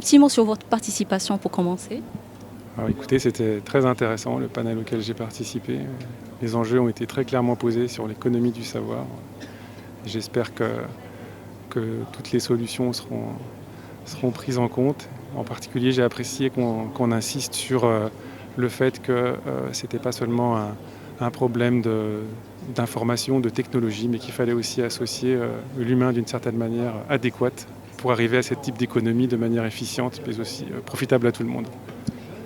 petit mot sur votre participation pour commencer. Alors écoutez, c'était très intéressant le panel auquel j'ai participé. Les enjeux ont été très clairement posés sur l'économie du savoir. J'espère que toutes les solutions seront prises en compte. En particulier, j'ai apprécié qu'on insiste sur le fait que ce n'était pas seulement un problème d'information, de technologie, mais qu'il fallait aussi associer l'humain d'une certaine manière adéquate pour arriver à ce type d'économie de manière efficiente, mais aussi profitable à tout le monde.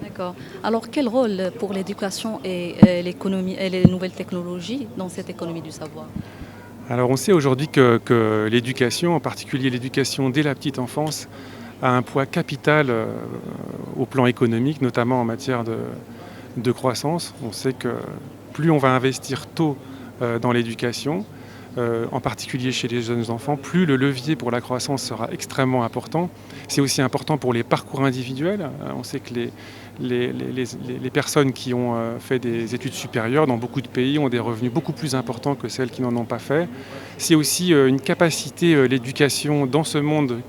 D'accord. Alors, quel rôle pour l'éducation et l'économie et les nouvelles technologies dans cette économie du savoir? Alors on sait aujourd'hui que l'éducation, en particulier l'éducation dès la petite enfance, a un poids capital au plan économique, notamment en matière de croissance. On sait que plus on va investir tôt dans l'éducation, en particulier chez les jeunes enfants, plus le levier pour la croissance sera extrêmement important. C'est aussi important pour les parcours individuels. On sait que les personnes qui ont fait des études supérieures dans beaucoup de pays ont des revenus beaucoup plus importants que celles qui n'en ont pas fait. C'est aussi une capacité, l'éducation dans ce monde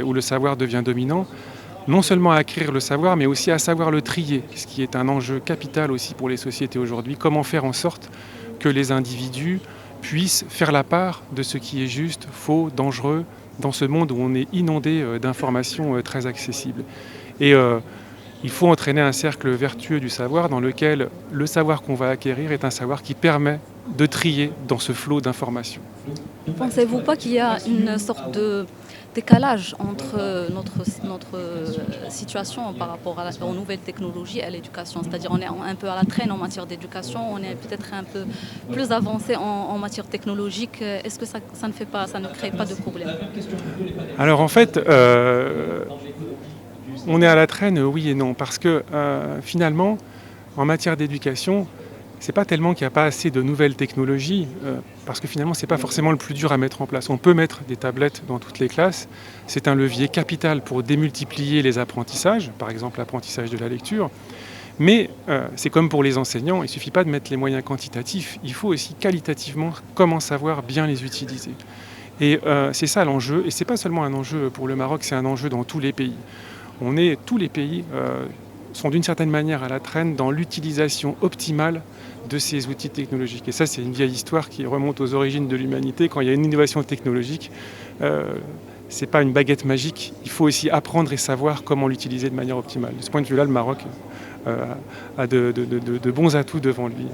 où le savoir devient dominant, non seulement à acquérir le savoir, mais aussi à savoir le trier, ce qui est un enjeu capital aussi pour les sociétés aujourd'hui. Comment faire en sorte que les individus puissent faire la part de ce qui est juste, faux, dangereux, dans ce monde où on est inondé d'informations très accessibles. Et il faut entraîner un cercle vertueux du savoir dans lequel le savoir qu'on va acquérir est un savoir qui permet de trier dans ce flot d'informations. Ne pensez-vous pas qu'il y a une sorte de décalage entre notre situation par rapport aux nouvelles technologies et à l'éducation? C'est-à-dire on est un peu à la traîne en matière d'éducation, on est peut-être un peu plus avancé en matière technologique. Est-ce que ça ne crée pas de problème? Alors en fait, on est à la traîne, oui et non, parce que finalement, en matière d'éducation, c'est pas tellement qu'il n'y a pas assez de nouvelles technologies, parce que finalement, c'est pas forcément le plus dur à mettre en place. On peut mettre des tablettes dans toutes les classes. C'est un levier capital pour démultiplier les apprentissages, par exemple l'apprentissage de la lecture. Mais c'est comme pour les enseignants, il ne suffit pas de mettre les moyens quantitatifs, il faut aussi qualitativement comment savoir bien les utiliser. Et c'est ça l'enjeu, et c'est pas seulement un enjeu pour le Maroc, c'est un enjeu dans tous les pays. Tous les pays sont d'une certaine manière à la traîne dans l'utilisation optimale de ces outils technologiques. Et ça, c'est une vieille histoire qui remonte aux origines de l'humanité. Quand il y a une innovation technologique, ce n'est pas une baguette magique. Il faut aussi apprendre et savoir comment l'utiliser de manière optimale. De ce point de vue-là, le Maroc a de bons atouts devant lui.